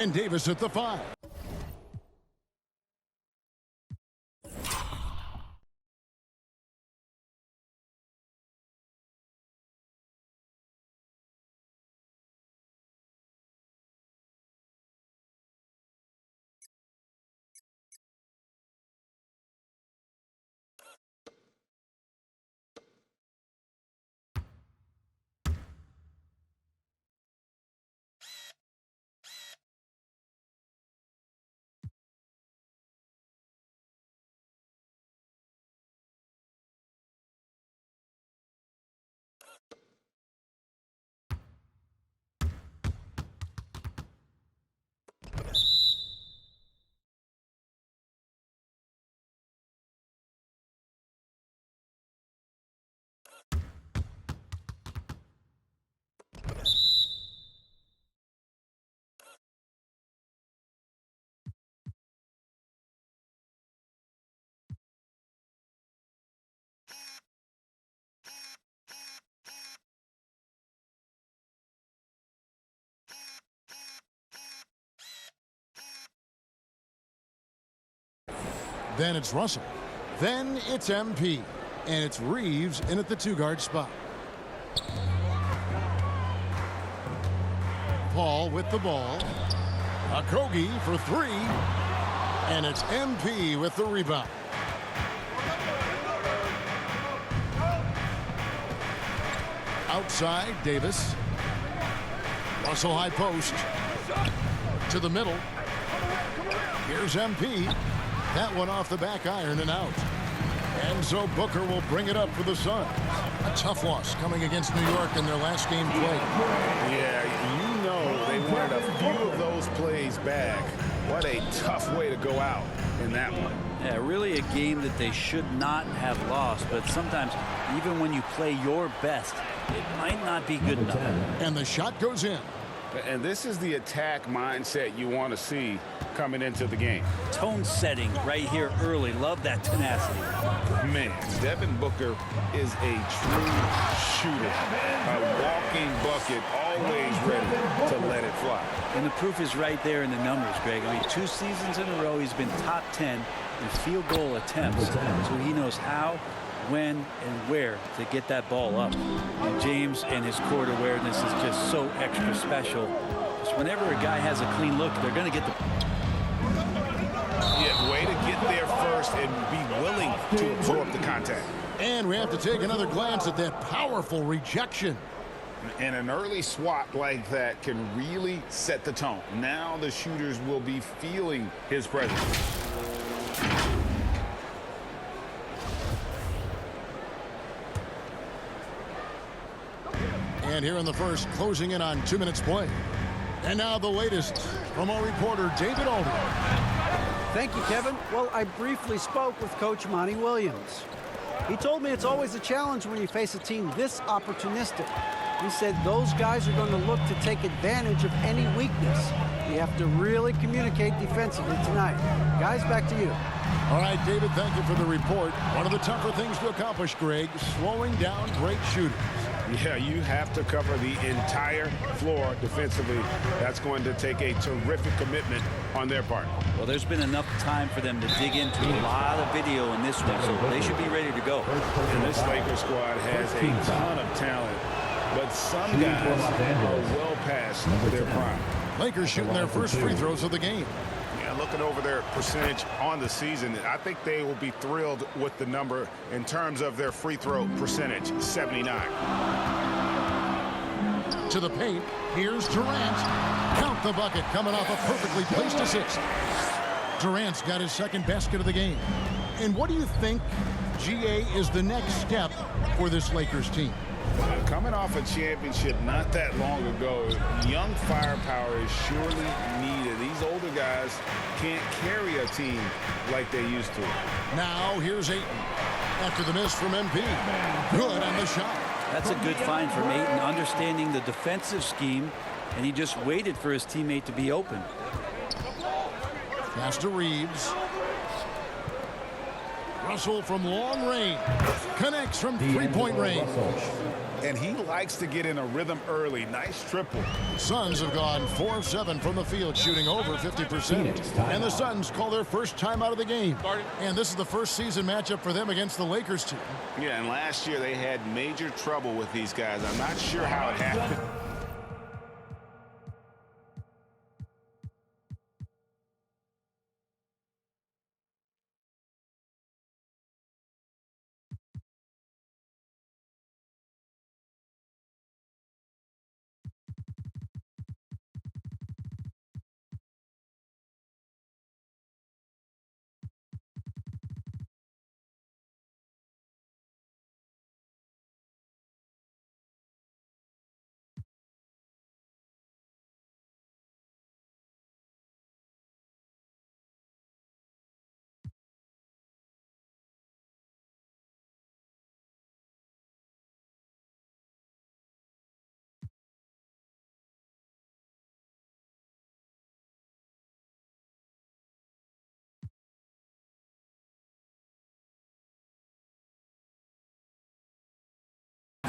And Davis at the 5. Then it's Russell. Then it's MP. And it's Reeves in at the 2-guard spot. Paul with the ball. Okogie for 3. And it's MP with the rebound. Outside, Davis. Russell high post. To the middle. Here's MP. That one off the back iron and out. And so Booker will bring it up for the Suns. A tough loss coming against New York in their last game played. Yeah, you know they wanted a few of those plays back. What a tough way to go out in that one. Yeah, really a game that they should not have lost. But sometimes, even when you play your best, it might not be good enough. And the shot goes in. And this is the attack mindset you want to see coming into the game. Tone setting right here early. Love that tenacity. Man, Devin Booker is a true shooter. A walking bucket, always ready to let it fly. And the proof is right there in the numbers, Greg. I mean, 2 seasons in a row, he's been top 10 in field goal attempts. So he knows how, when, and where to get that ball up. And James and his court awareness is just so extra special. Just whenever a guy has a clean look, they're going to get the... Yeah, way to get there first and be willing to absorb the contact. And we have to take another glance at that powerful rejection. And an early swat like that can really set the tone. Now the shooters will be feeling his presence. And here in the first, closing in on 2 minutes play. And now the latest from our reporter, David Aldridge. Thank you, Kevin. Well, I briefly spoke with Coach Monty Williams. He told me it's always a challenge when you face a team this opportunistic. He said those guys are going to look to take advantage of any weakness. You have to really communicate defensively tonight. Guys, back to you. All right, David, thank you for the report. One of the tougher things to accomplish, Greg, slowing down great shooters. Yeah, you have to cover the entire floor defensively. That's going to take a terrific commitment on their part. Well, there's been enough time for them to dig into a lot of video in this one, so they should be ready to go. And this Lakers squad has a ton of talent, but some guys are well past their prime. Lakers shooting their first free throws of the game. Yeah, looking over their percentage on the season, I think they will be thrilled with the number in terms of their free throw percentage, 79. To the paint, here's Durant. Count the bucket, coming off a perfectly placed assist. Durant's got his second basket of the game. And what do you think, GA, is the next step for this Lakers team? Coming off a championship not that long ago, young firepower is surely needed. These older guys can't carry a team like they used to. Now here's Ayton. After the miss from MP. Good on the shot. That's a good find from Ayton, understanding the defensive scheme, and he just waited for his teammate to be open. Pass to Reeves. Russell from long range. Connects from three-point range. and he likes to get in a rhythm early. Nice triple. Suns have gone 4 of 7 from the field, shooting over 50%. And the Suns call their first time out of the game. And this is the first season matchup for them against the Lakers team. Yeah, and last year they had major trouble with these guys. I'm not sure how it happened.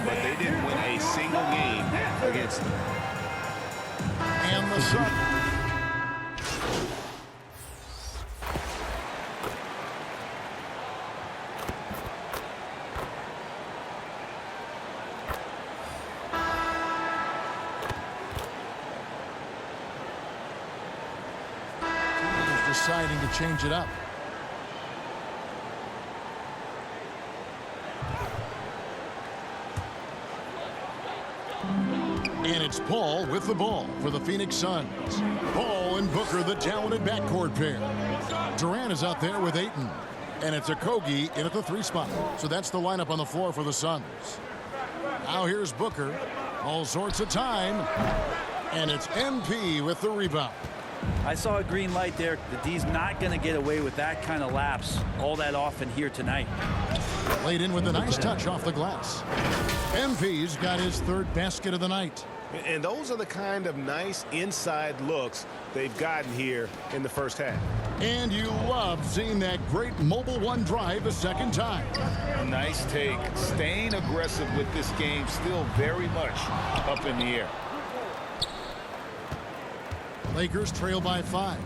But they didn't win a single game against them. And the Suns. Deciding to change it up. And it's Paul with the ball for the Phoenix Suns. Paul and Booker, the talented backcourt pair. Durant is out there with Ayton. And it's Okogie in at the 3 spot. So that's the lineup on the floor for the Suns. Now here's Booker. All sorts of time. And it's MP with the rebound. I saw a green light there. The D's not going to get away with that kind of lapse all that often here tonight. Laid in with a nice touch off the glass. MP's got his 3rd basket of the night. And those are the kind of nice inside looks they've gotten here in the first half. And you love seeing that great mobile 1 drive a second time. Nice take. Staying aggressive with this game, still very much up in the air. Lakers trail by 5.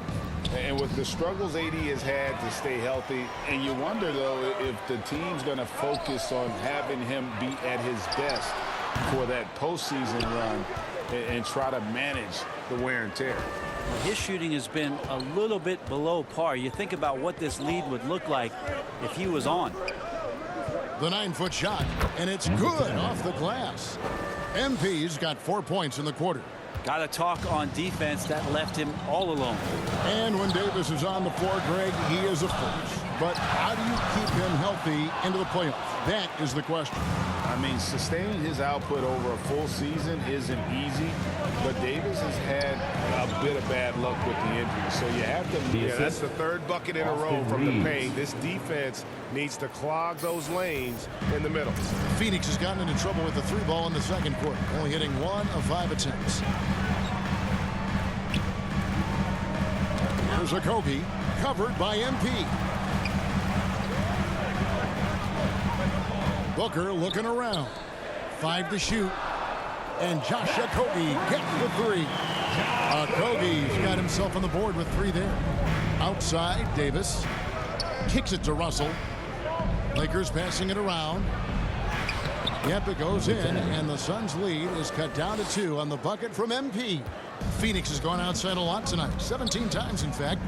And with the struggles AD has had to stay healthy, and you wonder, though, if the team's going to focus on having him be at his best for that postseason run and try to manage the wear and tear. His shooting has been a little bit below par. You think about what this lead would look like if he was on. The 9-foot shot, and it's good off the glass. MP's got 4 points in the quarter. Got to talk on defense that left him all alone. And when Davis is on the floor, Greg, he is a force. But how do you keep him healthy into the playoffs? That is the question. I mean, sustaining his output over a full season isn't easy, but Davis has had a bit of bad luck with the injury. So you have to... Yeah, that's the 3rd bucket in a row from the paint. This defense needs to clog those lanes in the middle. Phoenix has gotten into trouble with the 3 ball in the second quarter, only hitting 1 of 5 attempts. Here's Okogie, covered by MP. Booker looking around. 5 to shoot. And Josh Okogie gets the 3. Okogie's got himself on the board with 3 there. Outside, Davis kicks it to Russell. Lakers passing it around. Yep, it goes in, and the Suns' lead is cut down to 2 on the bucket from MP. Phoenix has gone outside a lot tonight, 17 times, in fact,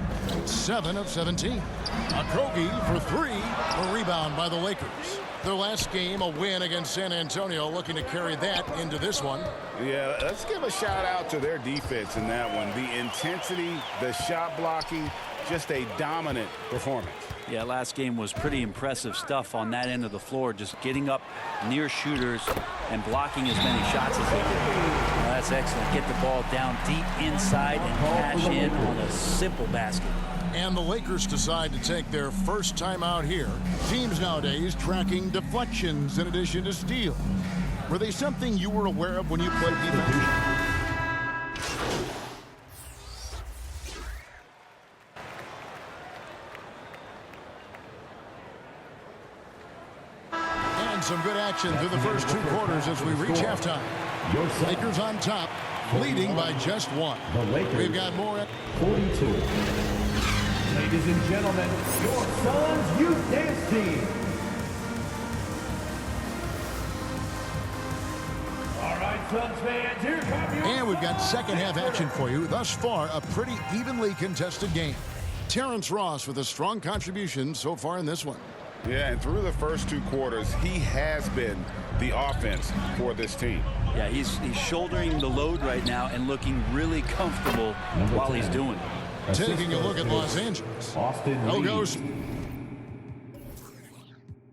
7 of 17. Okogie for 3, a rebound by the Lakers. Their last game, a win against San Antonio, looking to carry that into this one. Yeah, let's give a shout out to their defense in that one. The intensity, the shot blocking, just a dominant performance. Yeah, last game was pretty impressive stuff on that end of the floor, just getting up near shooters and blocking as many shots as they did. Well, that's excellent. Get the ball down deep inside and cash in on a simple basket. And the Lakers decide to take their first time out here. Teams nowadays tracking deflections in addition to steals. Were they something you were aware of when you played defense? some good action through the first 2 quarters as we reach halftime. Lakers on top, leading by just 1. We've got more at 42. Ladies and gentlemen, your Suns Youth Dance Team. All right, Suns fans, here come your... And we've got second half action for you. Thus far, a pretty evenly contested game. Terrence Ross with a strong contribution so far in this one. Yeah, and through the first 2 quarters, he has been the offense for this team. Yeah, he's shouldering the load right now and looking really comfortable while he's doing it. Taking a look at Los Angeles. Austin No Reeves. goes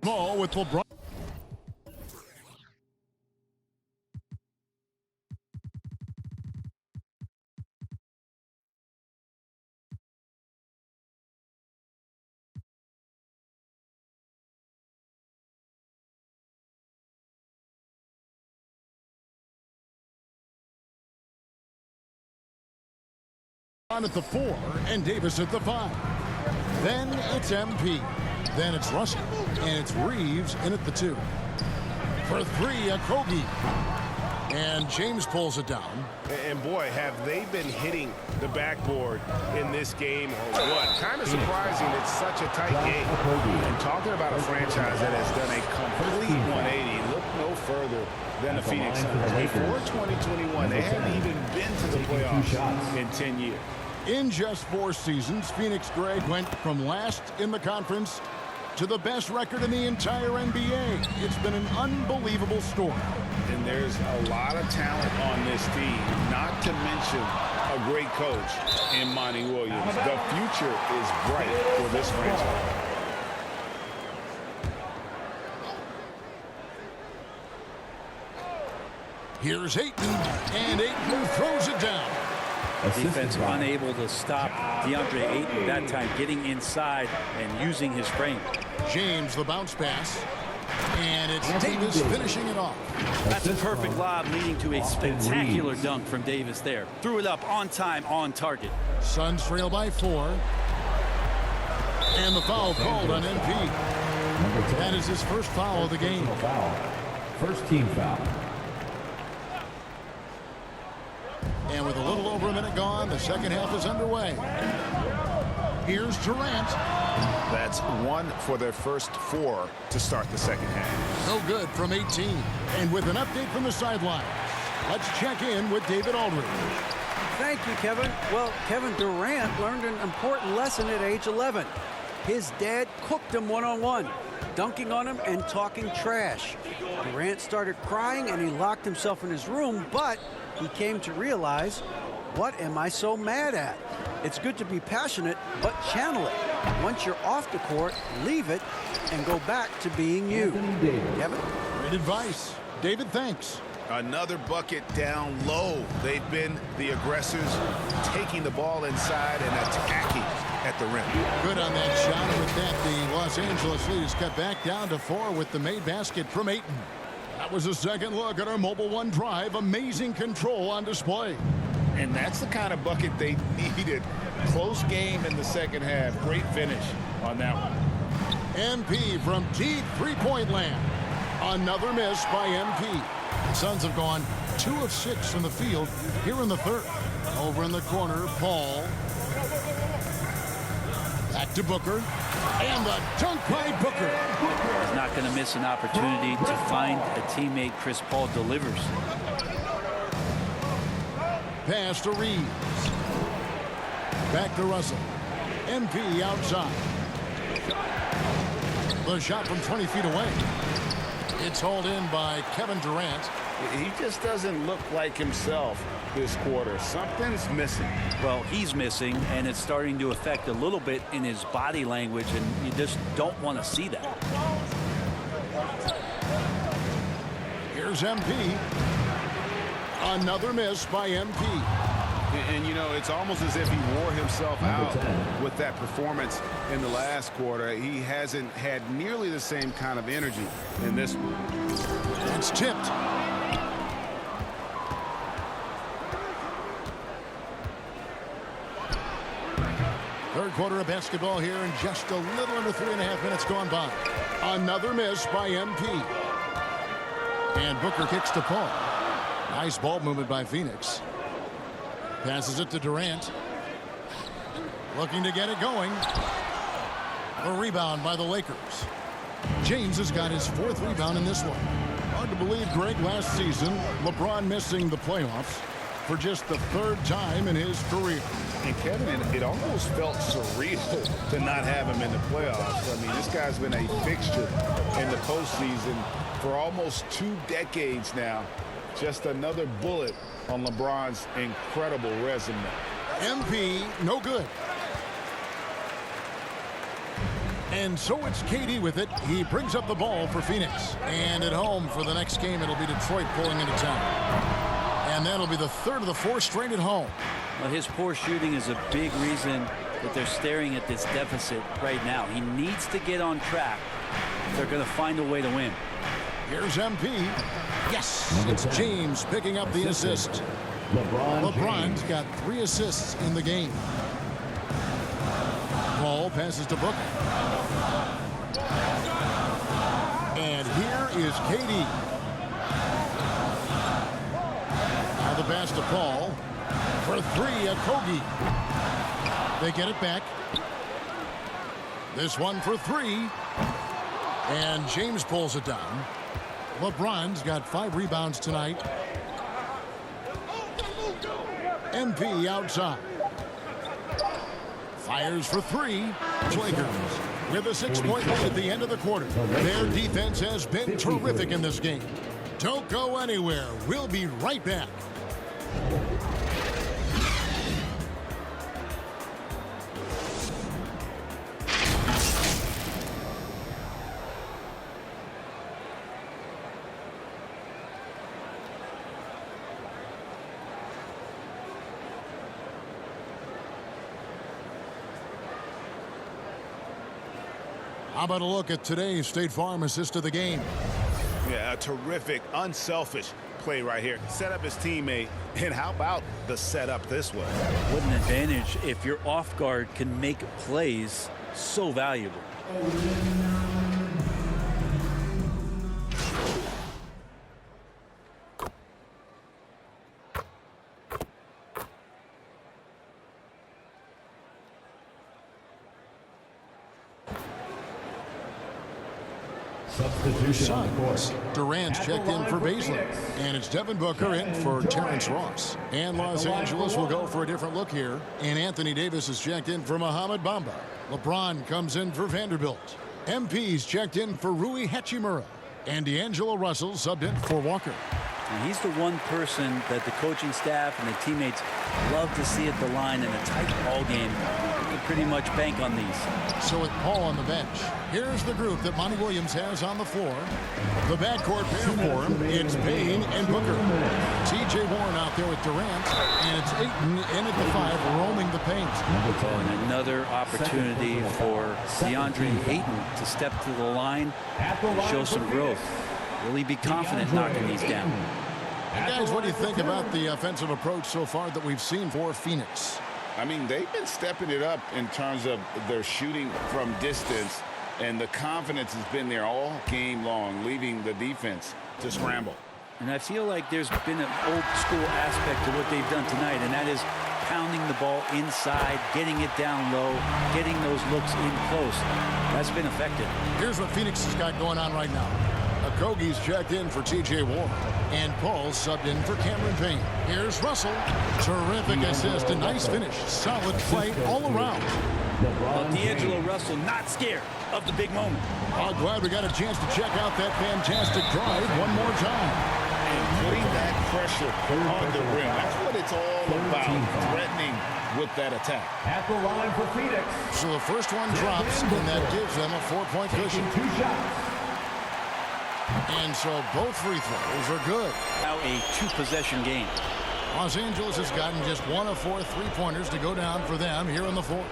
ball with LeBron. At the 4 and Davis at the 5. Then it's MP. Then it's Russell. And it's Reeves in at the 2. For 3, Okogie. And James pulls it down. And boy, have they been hitting the backboard in this game or what? Kind of surprising it's such a tight game. And talking about a franchise that has done a complete 180, look no further than the Phoenix Suns. Before 2021, they hadn't even been to the playoffs in 10 years. In just 4 seasons, Phoenix, Greg, went from last in the conference to the best record in the entire NBA. It's been an unbelievable story. And there's a lot of talent on this team, not to mention a great coach in Monty Williams. The future is bright for this franchise. Here's Ayton, and Ayton throws it down. Defense unable to stop DeAndre Ayton that time, getting inside and using his frame. James, the bounce pass. And it's Davis finishing it off. That's a perfect lob leading to a spectacular dunk from Davis there. Threw it up on time, on target. Suns trail by 4. And the foul called on MP. That is his first foul of the game. First team foul. And with a little over a minute gone, the second half is underway. Here's Durant. That's 1 for their first 4 to start the second half. No good from 18. And with an update from the sidelines, let's check in with David Aldridge. Thank you, Kevin. Well, Kevin Durant learned an important lesson at age 11. His dad cooked him one-on-one, dunking on him and talking trash. Durant started crying and he locked himself in his room, but he came to realize, what am I so mad at? It's good to be passionate, but channel it. Once you're off the court, leave it and go back to being you. Kevin? Great advice. David, thanks. Another bucket down low. They've been the aggressors, taking the ball inside and attacking at the rim. Good on that shot. And with that, the Los Angeles lead is cut back down to 4 with the made basket from Ayton. That was a second look at our Mobile One drive. Amazing control on display. And that's the kind of bucket they needed. Close game in the second half. Great finish on that one. MP from deep three-point land. Another miss by MP. The Suns have gone 2 of 6 from the field here in the third. Over in the corner, Paul. Back to Booker. And the dunk by Booker. He's not going to miss an opportunity to find a teammate. Chris Paul delivers. Pass to Reeves. Back to Russell. MP outside. The shot from 20 feet away. It's hauled in by Kevin Durant. He just doesn't look like himself this quarter. Something's missing. Well, he's missing, and it's starting to affect a little bit in his body language, and you just don't want to see that. Here's MP. Another miss by MP. And, you know, it's almost as if he wore himself out with that performance in the last quarter. He hasn't had nearly the same kind of energy in this one. It's tipped. Third quarter of basketball here, and just a little under 3.5 minutes gone by. Another miss by MP. And Booker kicks to Paul. Nice ball movement by Phoenix. Passes it to Durant. Looking to get it going. A rebound by the Lakers. James has got his 4th rebound in this one. Hard to believe, Greg, last season, LeBron missing the playoffs for just the 3rd time in his career. And Kevin, it almost felt surreal to not have him in the playoffs. I mean, this guy's been a fixture in the postseason for almost 2 decades now. Just another bullet on LeBron's incredible resume. MP, no good. And so it's KD with it. He brings up the ball for Phoenix. And at home for the next game, it'll be Detroit pulling into town. And that'll be the 3rd of the 4 straight at home. Well, his poor shooting is a big reason that they're staring at this deficit right now. He needs to get on track if they're going to find a way to win. Here's MP. Yes, it's James picking up the assist. LeBron's got 3 assists in the game. Paul passes to Booker. And here is KD. Now the pass to Paul. For 3, Okogie. They get it back. This one for 3. And James pulls it down. LeBron's got 5 rebounds tonight. MP outside. Fires for 3. Lakers with a 6-point lead at the end of the quarter. Their defense has been terrific in this game. Don't go anywhere. We'll be right back. How about a look at today's State Farm assist of the game? Yeah, a terrific, unselfish play right here. Set up his teammate, and how about the setup this way? What an advantage if your off guard can make plays so valuable. Substitution on the court. Durant's checked in for Baisley. And it's Devin Booker in for Terrence Ross. And Los Angeles will go for a different look here. And Anthony Davis is checked in for Mohamed Bamba. LeBron comes in for Vanderbilt. MP's checked in for Rui Hachimura. And D'Angelo Russell subbed in for Walker. And he's the one person that the coaching staff and the teammates love to see at the line in a tight ball game. You can pretty much bank on these. So with Paul on the bench, here's the group that Monty Williams has on the floor. The backcourt pair for him, it's Payne and Booker. T.J. Warren out there with Durant, and it's Ayton in at the 5, roaming the paint. And another opportunity for DeAndre Ayton to step to the line and show some growth. Really be confident knocking these down. And guys, what do you think about the offensive approach so far that we've seen for Phoenix? I mean, they've been stepping it up in terms of their shooting from distance, and the confidence has been there all game long, leaving the defense to scramble. And I feel like there's been an old school aspect to what they've done tonight, and that is pounding the ball inside, getting it down low, getting those looks in close. That's been effective. Here's what Phoenix has got going on right now. Okogie's checked in for T.J. Warren. And Paul's subbed in for Cameron Payne. Here's Russell. Terrific assist, a nice finish. Solid play all around. Well, D'Angelo Russell not scared of the big moment. I'm glad we got a chance to check out that fantastic drive one more time. And putting that pressure on the rim, that's what it's all about, threatening with that attack. At the line for Phoenix. So the first one drops, and that gives them a 4-point cushion. 2 shots. And so both free throws are good. Now a 2-possession game. Los Angeles has gotten just 1 of 4 3-pointers to go down for them here in the 4th.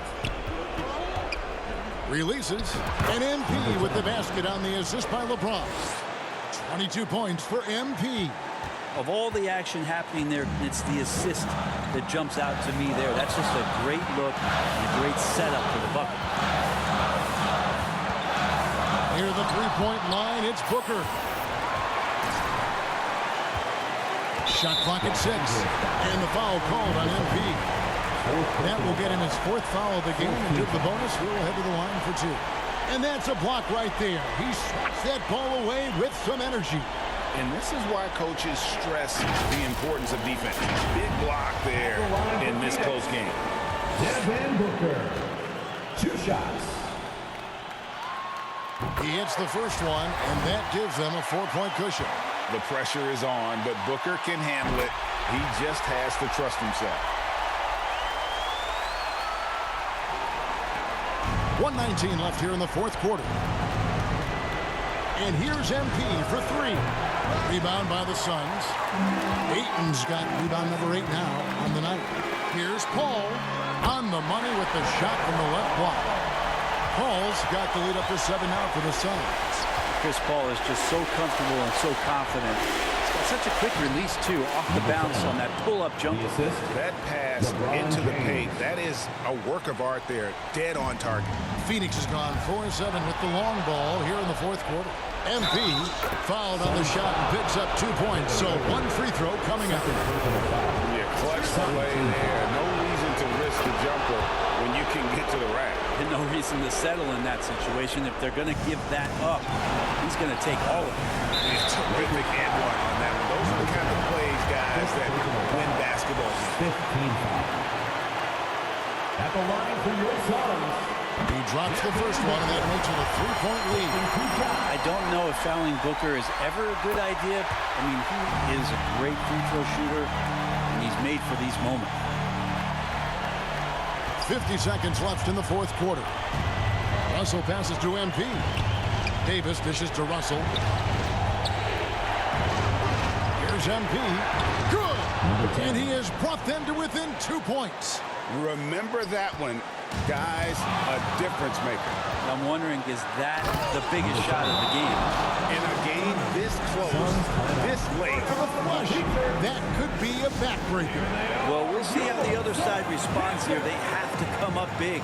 Releases, and MP with the basket on the assist by LeBron. 22 points for MP. Of all the action happening there, it's the assist that jumps out to me there. That's just a great look and a great setup for the bucket. Near the 3-point line, it's Booker. Shot clock at 6. And the foul called on MP. That will get him his 4th foul of the game and give the bonus. He'll head to the line for 2. And that's a block right there. He swats that ball away with some energy. And this is why coaches stress the importance of defense. Big block there in this close game. Devin Booker. 2 shots. He hits the first one, and that gives them a 4-point cushion. The pressure is on, but Booker can handle it. He just has to trust himself. 1:19 left here in the 4th quarter. And here's MP for 3. Rebound by the Suns. Ayton's got rebound number 8 now on the night. Here's Paul on the money with the shot from the left block. Paul's got the lead up to 7 now for the Suns. Chris Paul is just so comfortable and so confident. He's got such a quick release, too, off the bounce on that pull-up jumper. That pass into the paint, that is a work of art there. Dead on target. Phoenix has gone 4-7 with the long ball here in the 4th quarter. MP fouled on the shot and picks up 2 points. So 1 free throw coming up. Yeah, clutch play there. No reason to risk the jumper when you can get to the rack. And no reason to settle in that situation. If they're going to give that up, he's going to take all of it. It's terrific and one on that one. Those are the kind of plays, guys, that win basketball. 15 fouls. At the line for your Suns. He drops the first one, and that makes it a 3-point lead. I don't know if fouling Booker is ever a good idea. I mean, he is a great free throw shooter, and he's made for these moments. 50 seconds left in the 4th quarter. Russell passes to MP. Davis dishes to Russell. Here's MP. Good! And he has brought them to within 2 points. Remember that one, guys, a difference maker. I'm wondering, is that the biggest shot of the game? In a game this close, this late. Flush. That could be a backbreaker. Well, we'll see how the other side responds here. They have to come up big.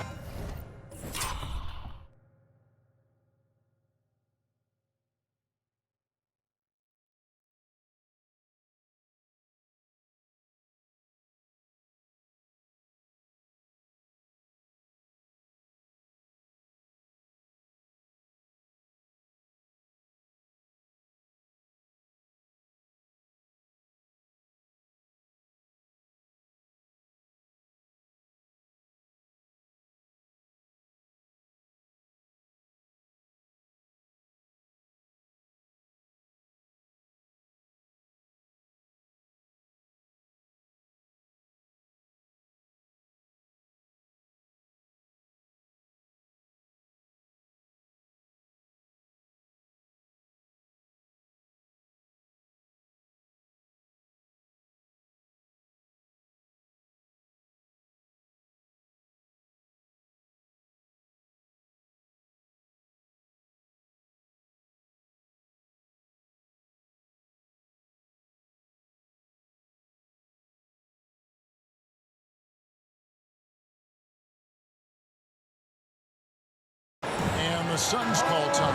And the Suns call time.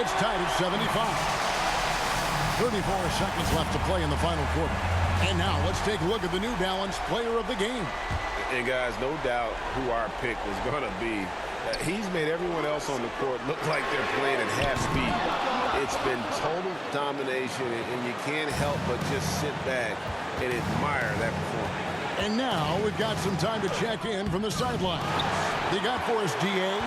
It's tied at 75. 34 seconds left to play in the final quarter. And now let's take a look at the New Balance player of the game. And guys, no doubt who our pick was going to be. He's made everyone else on the court look like they're playing at half speed. It's been total domination, and you can't help but just sit back and admire that performance. And now we've got some time to check in from the sidelines. You got for us, DA?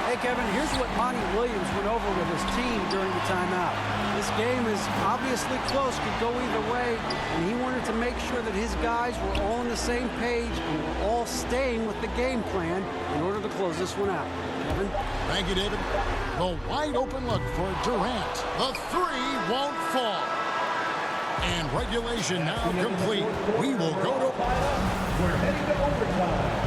Hey, Kevin, here's what Monty Williams went over with his team during the timeout. This game is obviously close, could go either way, and he wanted to make sure that his guys were all on the same page and were all staying with the game plan in order to close this one out. Kevin? Thank you, David. The wide open look for Durant. The three won't fall. And regulation now complete. We will go to... We're heading to overtime.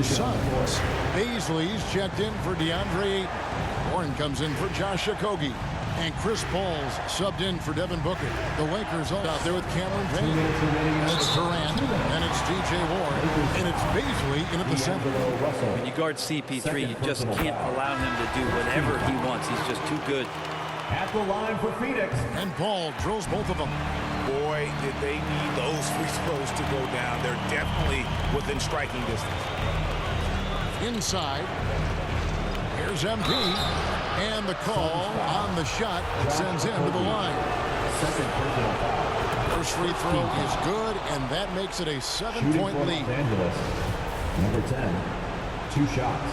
Suns. Baisley's checked in for DeAndre Ayton. Warren comes in for Josh Okogie. And Chris Paul's subbed in for Devin Booker. The Lakers all out there with Cameron 2 Payne. minutes remaining. It's Durant, and it's DJ Ward, and it's Baisley in at the center. D'Angelo Russell. When you guard CP3, you just can't allow him to do whatever he wants. He's just too good. At the line for Phoenix. And Paul drills both of them. Boy, did they need those free throws to go down. They're definitely within striking distance. Inside. Here's MP. And the call on the shot sends him to the line. Second personal foul. First free throw is good, and that makes it a Shooting 7-point for lead. Los Angeles. Number 10. 2 shots.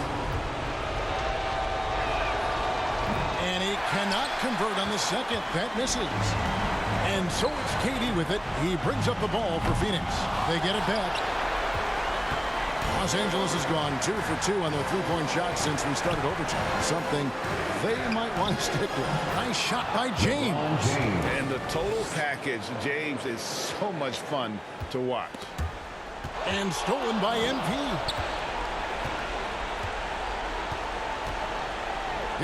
And he cannot convert on the second. That misses. And so it's Katie with it. He brings up the ball for Phoenix. They get it back. Los Angeles has gone 2 for 2 on their three-point shots since we started overtime. Something they might want to stick with. Nice shot by James. And the total package, James, is so much fun to watch. And stolen by MP.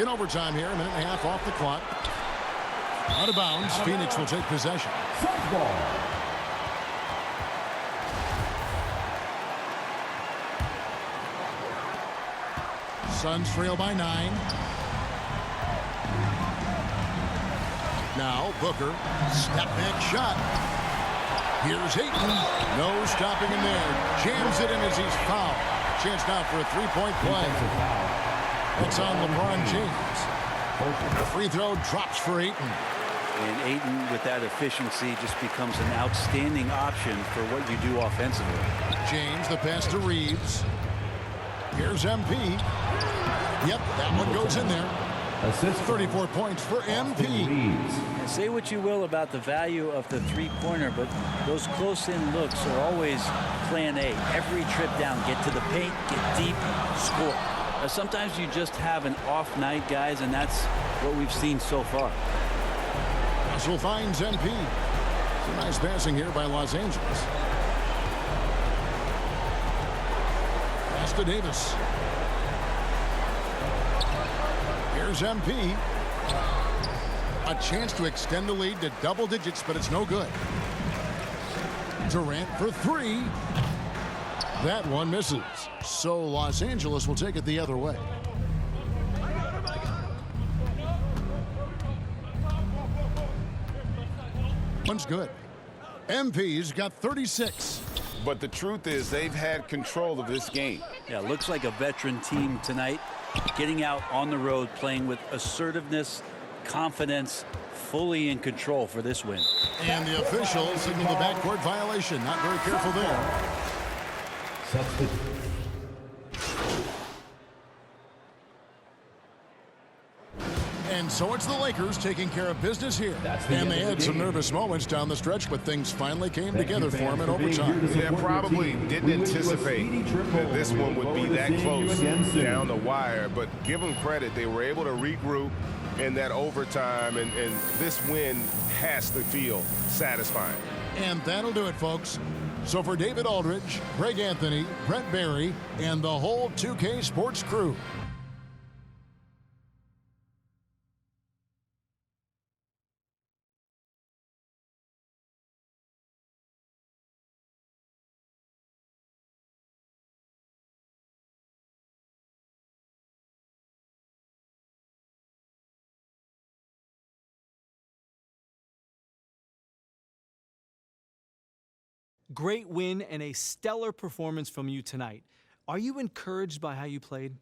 In overtime here, a minute and a half off the clock. Out of bounds, Phoenix will take possession. Suns ball. Suns trail by 9. Now Booker, step back shot. Here's Ayton. No stopping him there. Jams it in as he's fouled. Chance now for a three-point play. Defensive foul. That's on LeBron James. The free throw drops for Ayton. And Ayton, with that efficiency, just becomes an outstanding option for what you do offensively. James, the pass to Reeves. Here's MP. Yep, that one goes in there. Assist 34 points for MP. Reeves. And say what you will about the value of the three-pointer, but those close-in looks are always plan A. Every trip down, get to the paint, get deep, score. Now, sometimes you just have an off night, guys, and that's what we've seen so far. Russell finds MP. Some nice passing here by Los Angeles. Pass to Davis. Here's MP. A chance to extend the lead to double digits, but it's no good. Durant for 3. That one misses. So Los Angeles will take it the other way. One's good. MP's got 36. But the truth is they've had control of this game. Yeah, looks like a veteran team tonight, getting out on the road, playing with assertiveness, confidence, fully in control for this win. And the official signaled the backcourt violation. Not very careful there. Substitute. And so it's the Lakers taking care of business here. And they had some nervous moments down the stretch, but things finally came together for them in overtime. Yeah, probably didn't anticipate that this one would be that close down the wire, but give them credit. They were able to regroup in that overtime, and this win has to feel satisfying. And that'll do it, folks. So for David Aldridge, Greg Anthony, Brent Barry, and the whole 2K Sports crew, Great win and a stellar performance from you tonight. Are you encouraged by how you played?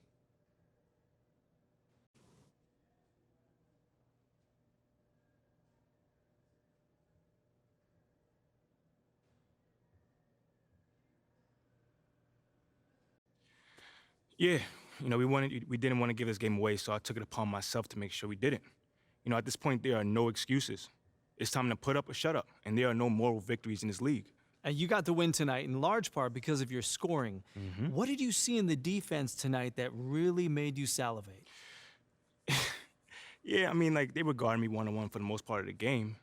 Yeah, we didn't want to give this game away, so I took it upon myself to make sure we didn't. At this point, there are no excuses. It's time to put up or shut up, and there are no moral victories in this league. And you got the win tonight in large part because of your scoring. What did you see in the defense tonight that really made you salivate? Yeah, they were guarding me one-on-one for the most part of the game.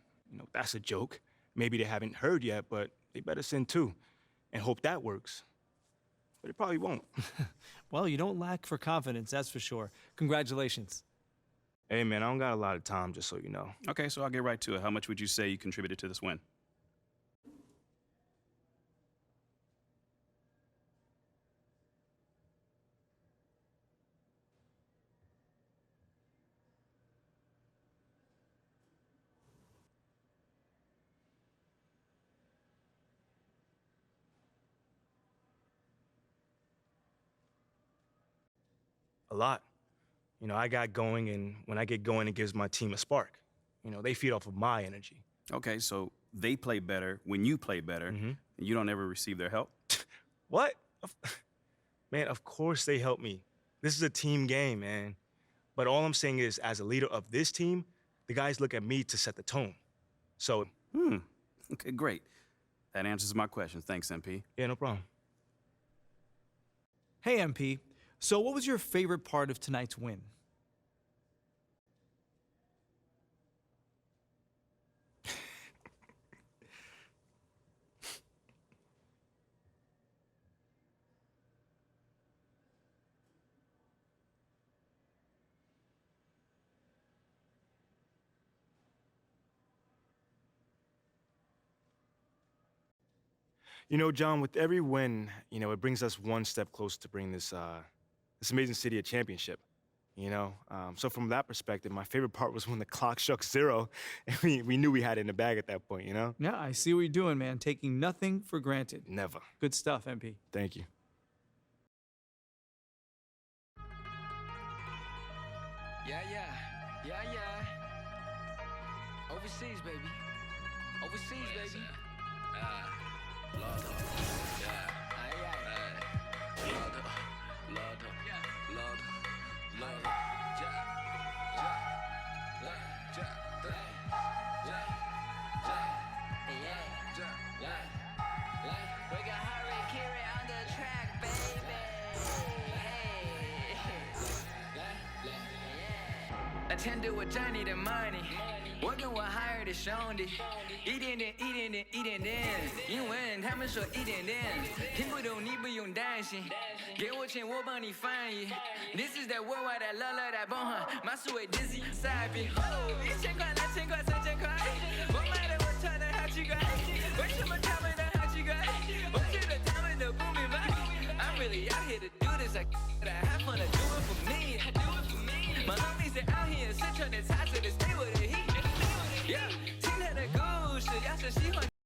That's a joke. Maybe they haven't heard yet, but they better send two and hope that works. But it probably won't. Well, you don't lack for confidence, that's for sure. Congratulations. Hey, man, I don't got a lot of time, just so you know. Okay, so I'll get right to it. How much would you say you contributed to this win? A lot. You know, I got going, and when I get going, it gives my team a spark. You know, they feed off of my energy. Okay, so they play better when you play better, and you don't ever receive their help? What? Man, of course they help me. This is a team game, man. But all I'm saying is, as a leader of this team, the guys look at me to set the tone. So, Okay, great. That answers my question. Thanks, MP. yeah, no problem. Hey, MP. So what was your favorite part of tonight's win? You know, John, with every win, you know, it brings us one step closer to bring this this amazing city a championship. You know, so from that perspective, my favorite part was when the clock struck 0, and we knew we had it in the bag at that point. You know? Yeah, I see what you're doing, man. Taking nothing for granted. Never. Good stuff, MP. Thank you. Yeah. Overseas, baby. Overseas, baby. Lord, yeah. Lord, we got Harry Kiri on the track, baby. Attend to a journey to money. Working with higher to shown it. Eating it. 因为他们说一点点，听不懂你不用担心，给我钱我帮你翻译。This is that worldwide that love that 崩汉，马术为 dizzy 傻逼。1000块、2000块、3000块，我买的我穿的好奇怪，为什么他们的好奇怪？我觉得他们都不明白。I'm really out here to do this, I have fun to do it for me. My homies are out here 身穿的彩色的 stay with the heat. Yeah， 听他的故事，要是喜欢。